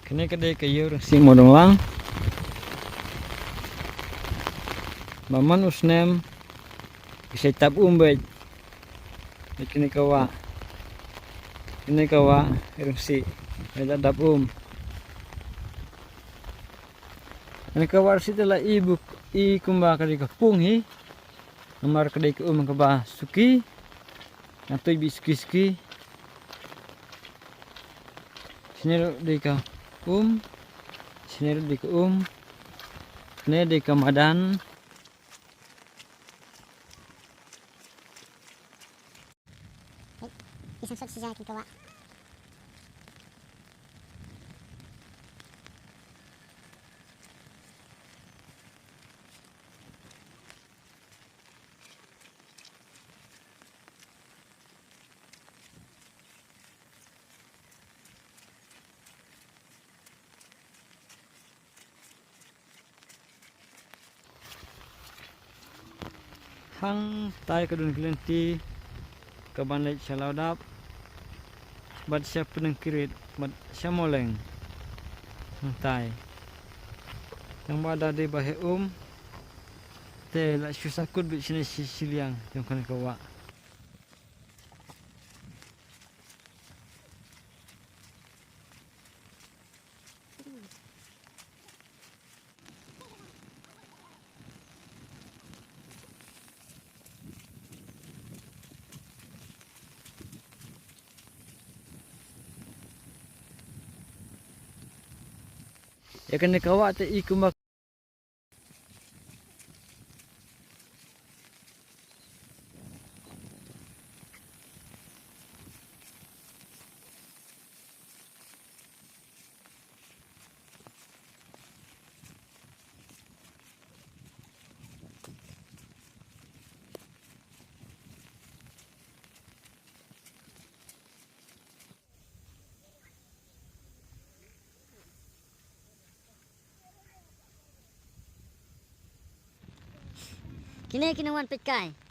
Kini kedai kayu si modong lang. Maman usnem bisa tap umbet. Kini kawa si ada tap Ini kawa si telah ibu I kumba kadai kapung hi. Nomor kadai ke kaba suki. Atau ibi suki. Sini di ka sini di ka ini di ka madan. Isang sod siya kikawa. Hang tay kadun kelenti kaban lek salaudap bat siap peneng kirit bat syamoleng hang tay yang bada di bahe te la susakut bit sini siliang yang kan kawa ya kena kawa te ikumak Kini kinuan pitkai.